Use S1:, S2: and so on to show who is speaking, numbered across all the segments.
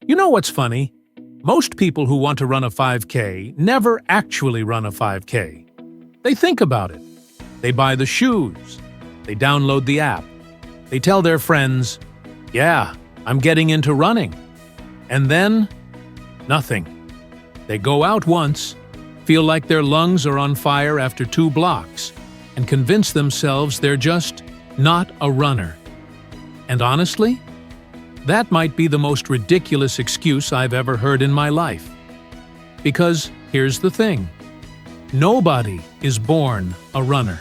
S1: You know what's funny? Most people who want to run a 5K never actually run a 5K. They think about it. They buy the shoes. They download the app. They tell their friends, "Yeah, I'm getting into running." And then, nothing. They go out once, feel like their lungs are on fire after 2 blocks, and convince themselves they're just not a runner. And honestly, that might be the most ridiculous excuse I've ever heard in my life. Because here's the thing. Nobody is born a runner.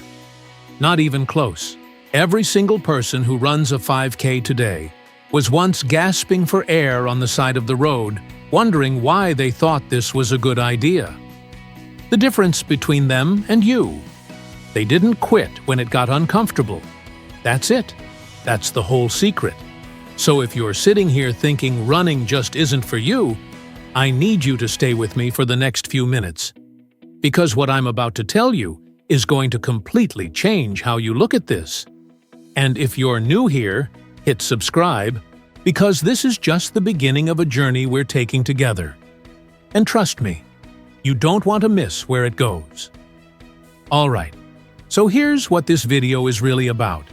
S1: Not even close. Every single person who runs a 5K today was once gasping for air on the side of the road, wondering why they thought this was a good idea. The difference between them and you: they didn't quit when it got uncomfortable. That's it. That's the whole secret. So if you're sitting here thinking running just isn't for you, I need you to stay with me for the next few minutes. Because what I'm about to tell you is going to completely change how you look at this. And if you're new here, hit subscribe, because this is just the beginning of a journey we're taking together. And trust me, you don't want to miss where it goes. Alright, so here's what this video is really about.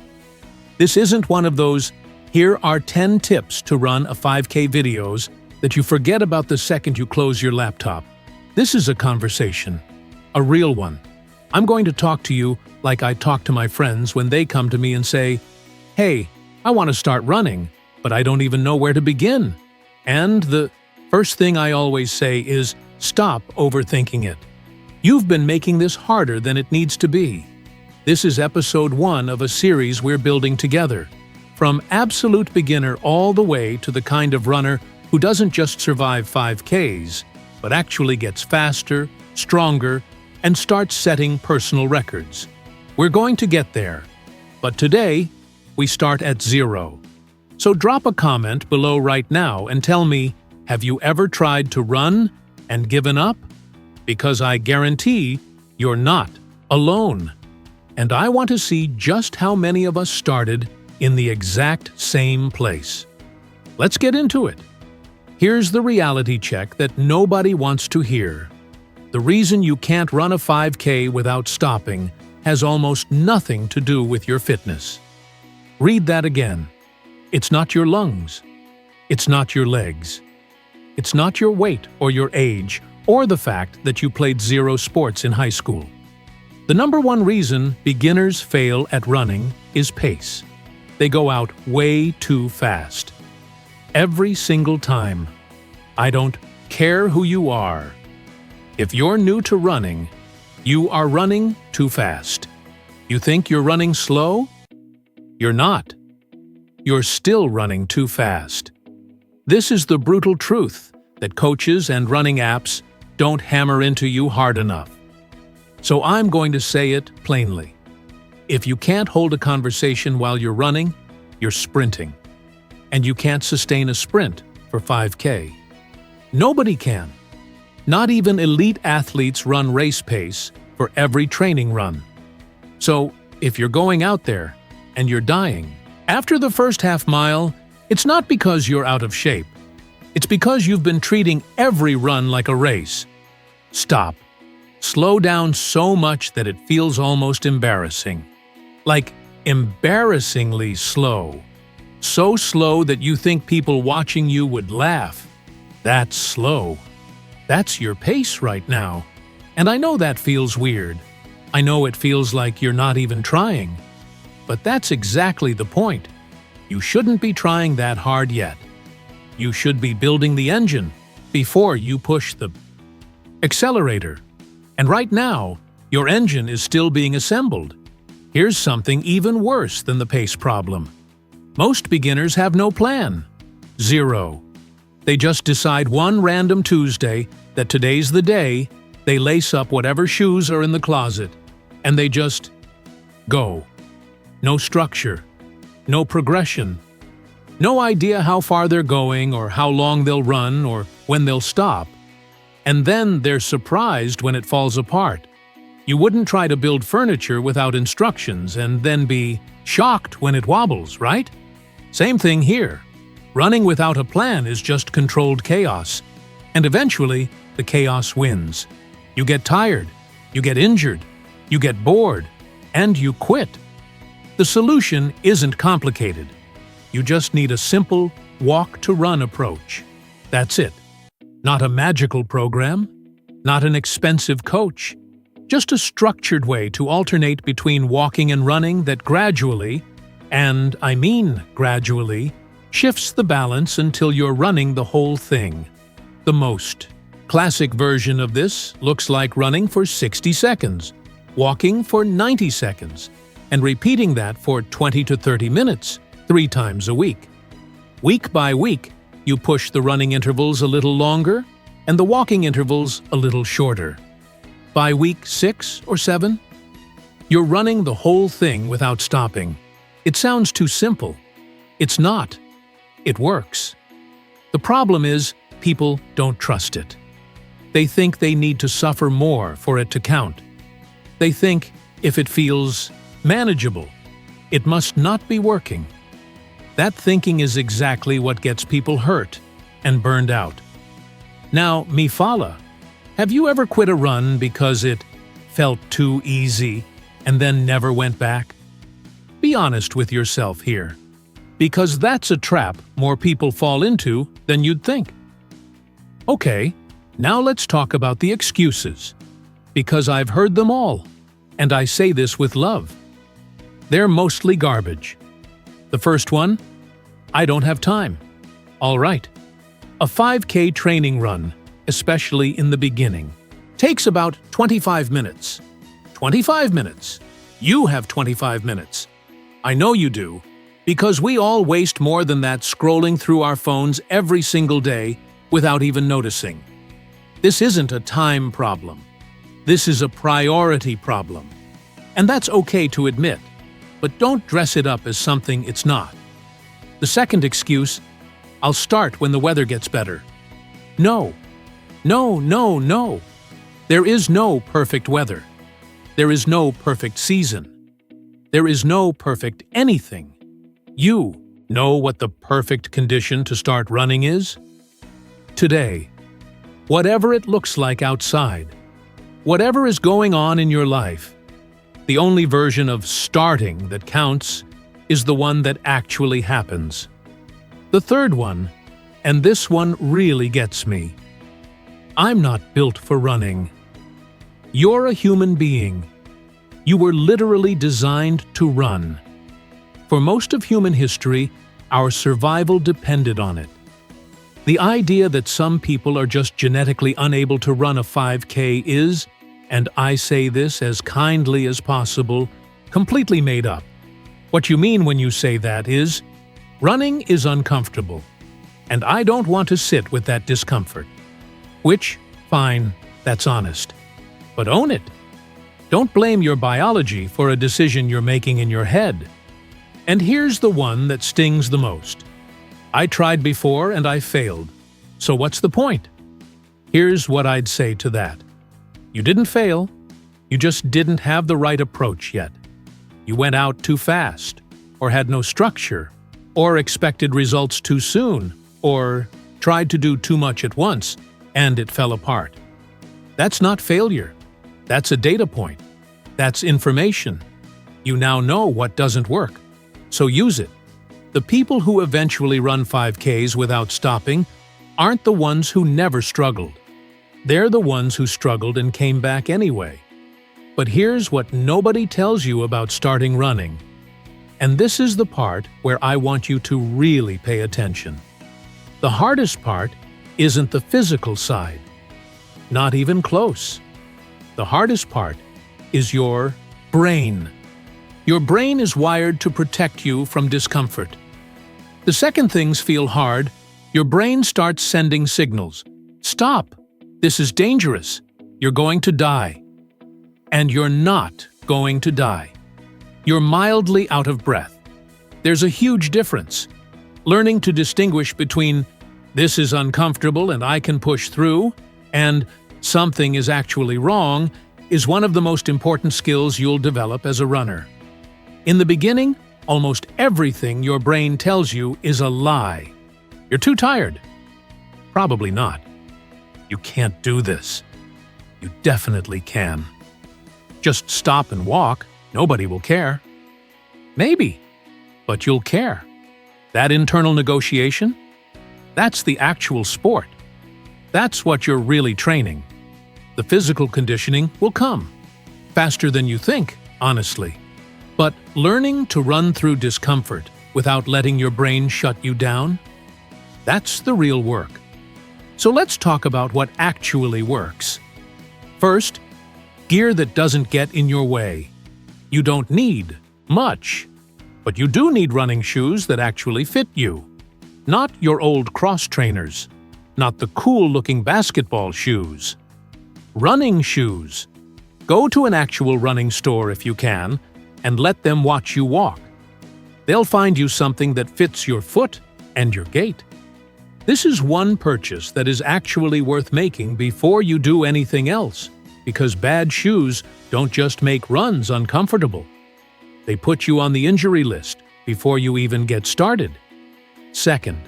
S1: This isn't one of those "here are 10 tips to run a 5K" videos that you forget about the second you close your laptop. This is a conversation, a real one. I'm going to talk to you like I talk to my friends when they come to me and say, "Hey, I want to start running, but I don't even know where to begin." And the first thing I always say is, stop overthinking it. You've been making this harder than it needs to be. This is episode 1 of a series we're building together. From absolute beginner all the way to the kind of runner who doesn't just survive 5Ks, but actually gets faster, stronger, and starts setting personal records. We're going to get there. But today, we start at 0. So drop a comment below right now and tell me, have you ever tried to run and given up? Because I guarantee you're not alone. And I want to see just how many of us started in the exact same place. Let's get into it. Here's the reality check that nobody wants to hear. The reason you can't run a 5K without stopping has almost nothing to do with your fitness. Read that again. It's not your lungs. It's not your legs. It's not your weight or your age or the fact that you played 0 sports in high school. The number 1 reason beginners fail at running is pace. They go out way too fast. Every single time. I don't care who you are. If you're new to running, you are running too fast. You think you're running slow? You're not. You're still running too fast. This is the brutal truth that coaches and running apps don't hammer into you hard enough. So I'm going to say it plainly. If you can't hold a conversation while you're running, you're sprinting. And you can't sustain a sprint for 5K. Nobody can. Not even elite athletes run race pace for every training run. So, if you're going out there and you're dying, after the first half mile, it's not because you're out of shape. It's because you've been treating every run like a race. Stop. Slow down so much that it feels almost embarrassing. Like embarrassingly slow. So slow that you think people watching you would laugh. That's slow. That's your pace right now. And I know that feels weird. I know it feels like you're not even trying. But that's exactly the point. You shouldn't be trying that hard yet. You should be building the engine before you push the accelerator. And right now, your engine is still being assembled. Here's something even worse than the pace problem. Most beginners have no plan. 0. They just decide one random Tuesday that today's the day, they lace up whatever shoes are in the closet, and they just go. No structure, no progression, no idea how far they're going or how long they'll run or when they'll stop. And then they're surprised when it falls apart. You wouldn't try to build furniture without instructions and then be shocked when it wobbles, right? Same thing here. Running without a plan is just controlled chaos, and eventually the chaos wins. You get tired, you get injured, you get bored, and you quit. The solution isn't complicated. You just need a simple walk-to-run approach. That's it. Not a magical program, not an expensive coach, just a structured way to alternate between walking and running that gradually, and I mean gradually, shifts the balance until you're running the whole thing. The most classic version of this looks like running for 60 seconds, walking for 90 seconds, and repeating that for 20 to 30 minutes, 3 times a week. Week by week, you push the running intervals a little longer and the walking intervals a little shorter. By week 6 or 7, you're running the whole thing without stopping. It sounds too simple. It's not. It works. The problem is, people don't trust it. They think they need to suffer more for it to count. They think if it feels manageable, it must not be working. That thinking is exactly what gets people hurt and burned out. Now, Mifala, have you ever quit a run because it felt too easy and then never went back? Be honest with yourself here, because that's a trap more people fall into than you'd think. Okay, now let's talk about the excuses, because I've heard them all, and I say this with love. They're mostly garbage. The first one, I don't have time. All right. A 5K training run, especially in the beginning, takes about 25 minutes. 25 minutes. You have 25 minutes. I know you do, because we all waste more than that scrolling through our phones every single day without even noticing. This isn't a time problem. This is a priority problem. And that's okay to admit, but don't dress it up as something it's not. The second excuse, I'll start when the weather gets better. No. No, no, no. There is no perfect weather. There is no perfect season. There is no perfect anything. You know what the perfect condition to start running is? Today. Whatever it looks like outside. Whatever is going on in your life. The only version of starting that counts is the one that actually happens. The third one, and this one really gets me. I'm not built for running. You're a human being. You were literally designed to run. For most of human history, our survival depended on it. The idea that some people are just genetically unable to run a 5K is, and I say this as kindly as possible, completely made up. What you mean when you say that is, running is uncomfortable, and I don't want to sit with that discomfort. Which, fine, that's honest. But own it. Don't blame your biology for a decision you're making in your head. And here's the one that stings the most. I tried before and I failed. So what's the point? Here's what I'd say to that. You didn't fail. You just didn't have the right approach yet. You went out too fast, or had no structure, or expected results too soon, or tried to do too much at once, and it fell apart. That's not failure. That's a data point. That's information. You now know what doesn't work, so use it. The people who eventually run 5Ks without stopping aren't the ones who never struggled. They're the ones who struggled and came back anyway. But here's what nobody tells you about starting running. And this is the part where I want you to really pay attention. The hardest part isn't the physical side. Not even close. The hardest part is your brain. Your brain is wired to protect you from discomfort. The second things feel hard, your brain starts sending signals. Stop! This is dangerous. You're going to die. And you're not going to die. You're mildly out of breath. There's a huge difference. Learning to distinguish between this is uncomfortable and I can push through and something is actually wrong is one of the most important skills you'll develop as a runner. In the beginning, almost everything your brain tells you is a lie. You're too tired. Probably not. You can't do this. You definitely can. Just stop and walk. Nobody will care. Maybe, but you'll care. That internal negotiation? That's the actual sport. That's what you're really training. The physical conditioning will come. Faster than you think, honestly. But learning to run through discomfort without letting your brain shut you down? That's the real work. So let's talk about what actually works. First, gear that doesn't get in your way. You don't need much, but you do need running shoes that actually fit you. Not your old cross trainers, not the cool-looking basketball shoes. Running shoes. Go to an actual running store if you can, and let them watch you walk. They'll find you something that fits your foot and your gait. This is one purchase that is actually worth making before you do anything else, because bad shoes don't just make runs uncomfortable. They put you on the injury list before you even get started. Second,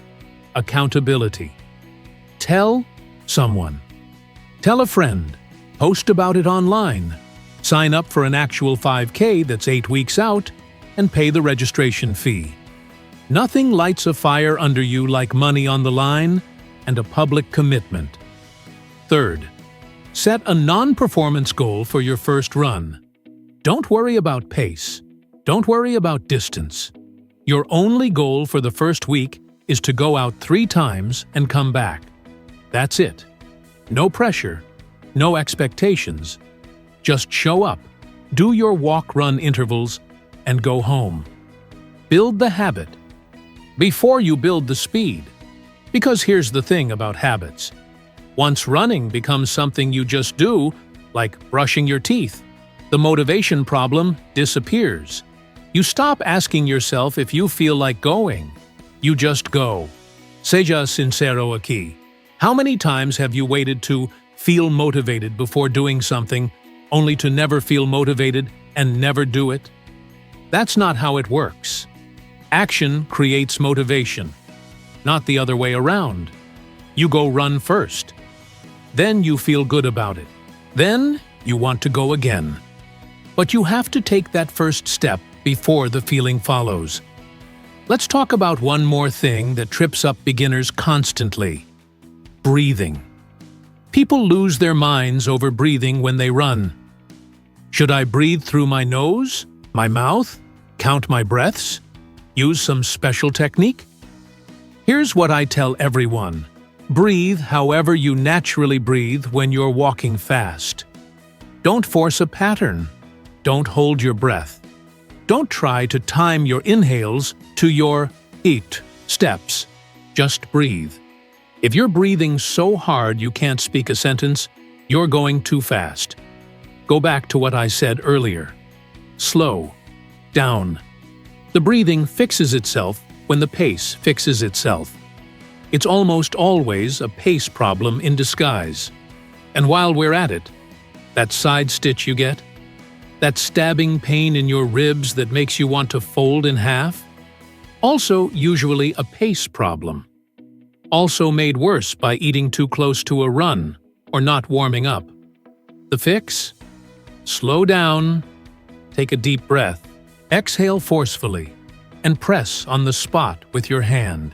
S1: accountability. Tell someone. Tell a friend. Post about it online. Sign up for an actual 5K that's 8 weeks out and pay the registration fee. Nothing lights a fire under you like money on the line and a public commitment. Third, set a non-performance goal for your first run. Don't worry about pace. Don't worry about distance. Your only goal for the first week is to go out 3 times and come back. That's it. No pressure, no expectations. Just show up, do your walk-run intervals, and go home. Build the habit before you build the speed. Because here's the thing about habits. Once running becomes something you just do, like brushing your teeth, the motivation problem disappears. You stop asking yourself if you feel like going. You just go. Seja sincero aquí. How many times have you waited to feel motivated before doing something, only to never feel motivated and never do it? That's not how it works. Action creates motivation, not the other way around. You go run first. Then you feel good about it. Then you want to go again. But you have to take that first step before the feeling follows. Let's talk about one more thing that trips up beginners constantly. Breathing. People lose their minds over breathing when they run. Should I breathe through my nose, my mouth, count my breaths, use some special technique? Here's what I tell everyone. Breathe however you naturally breathe when you're walking fast. Don't force a pattern. Don't hold your breath. Don't try to time your inhales to your eat steps. Just breathe. If you're breathing so hard you can't speak a sentence, you're going too fast. Go back to what I said earlier. Slow. Down. The breathing fixes itself when the pace fixes itself. It's almost always a pace problem in disguise. And while we're at it, that side stitch you get, that stabbing pain in your ribs that makes you want to fold in half, also usually a pace problem. Also made worse by eating too close to a run or not warming up. The fix? Slow down, take a deep breath, exhale forcefully, and press on the spot with your hand.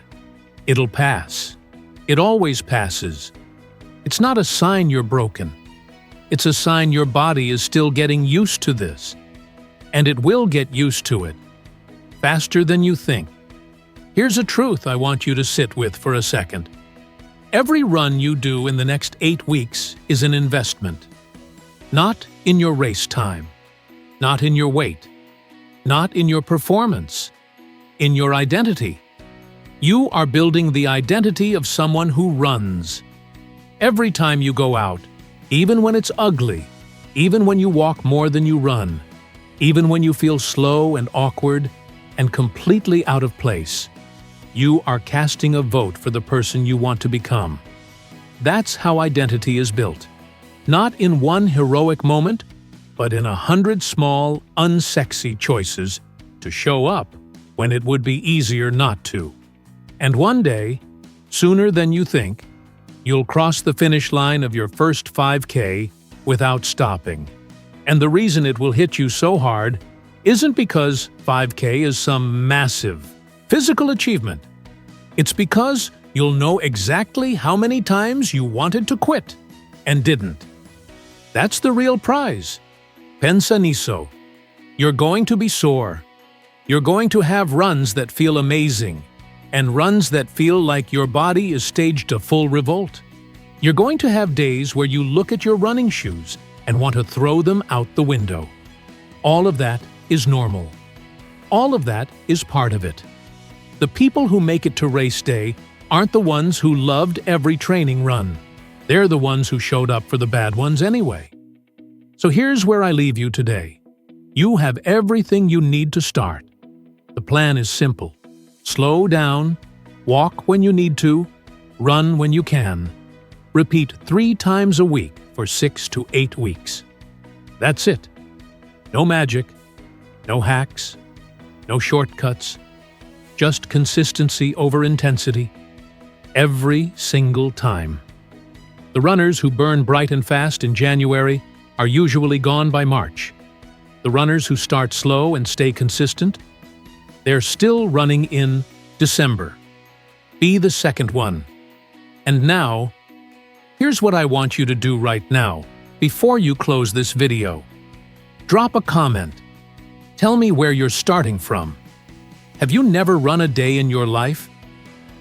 S1: It'll pass. It always passes. It's not a sign you're broken. It's a sign your body is still getting used to this. And it will get used to it. Faster than you think. Here's a truth I want you to sit with for a second. Every run you do in the next 8 weeks is an investment. Not in your race time. Not in your weight. Not in your performance. In your identity. You are building the identity of someone who runs. Every time you go out, even when it's ugly, even when you walk more than you run, even when you feel slow and awkward and completely out of place, you are casting a vote for the person you want to become. That's how identity is built. Not in one heroic moment, but in 100 small, unsexy choices to show up when it would be easier not to. And one day, Sooner than you think, you'll cross the finish line of your first 5K without stopping. And the reason it will hit you so hard isn't because 5K is some massive physical achievement. It's because you'll know exactly how many times you wanted to quit and didn't. That's the real prize. Pensa nisso. You're going to be sore. You're going to have runs that feel amazing, and runs that feel like your body is staged to full revolt. You're going to have days where you look at your running shoes and want to throw them out the window. All of that is normal. All of that is part of it. The people who make it to race day aren't the ones who loved every training run. They're the ones who showed up for the bad ones anyway. So here's where I leave you today. You have everything you need to start. The plan is simple. Slow down, walk when you need to, run when you can. Repeat 3 times a week for 6 to 8 weeks. That's it. No magic, no hacks, no shortcuts, just consistency over intensity. Every single time. The runners who burn bright and fast in January are usually gone by March. The runners who start slow and stay consistent, they're still running in December. Be the second one. And now, here's what I want you to do right now, before you close this video. Drop a comment. Tell me where you're starting from. Have you never run a day in your life?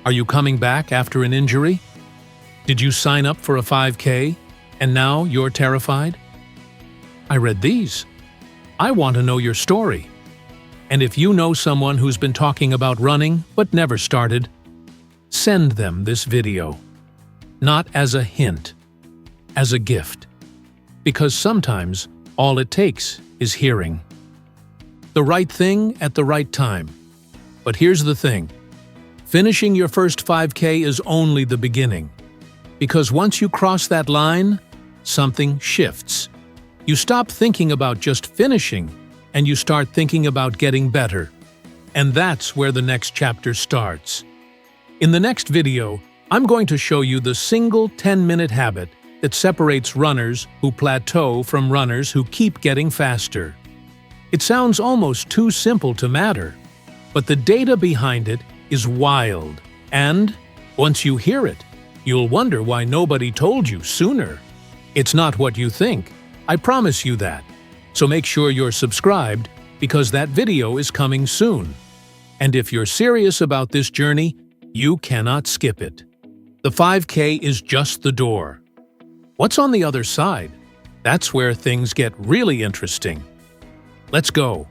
S1: Are you coming back after an injury? Did you sign up for a 5K, and now you're terrified? I read these. I want to know your story. And if you know someone who's been talking about running but never started, send them this video. Not as a hint, as a gift. Because sometimes all it takes is hearing. The right thing at the right time. But here's the thing. Finishing your first 5K is only the beginning. Because once you cross that line, something shifts. You stop thinking about just finishing, and you start thinking about getting better. And that's where the next chapter starts. In the next video, I'm going to show you the single 10-minute habit that separates runners who plateau from runners who keep getting faster. It sounds almost too simple to matter, but the data behind it is wild. And once you hear it, you'll wonder why nobody told you sooner. It's not what you think. I promise you that. So make sure you're subscribed, because that video is coming soon. And if you're serious about this journey, you cannot skip it. The 5K is just the door. What's on the other side? That's where things get really interesting. Let's go.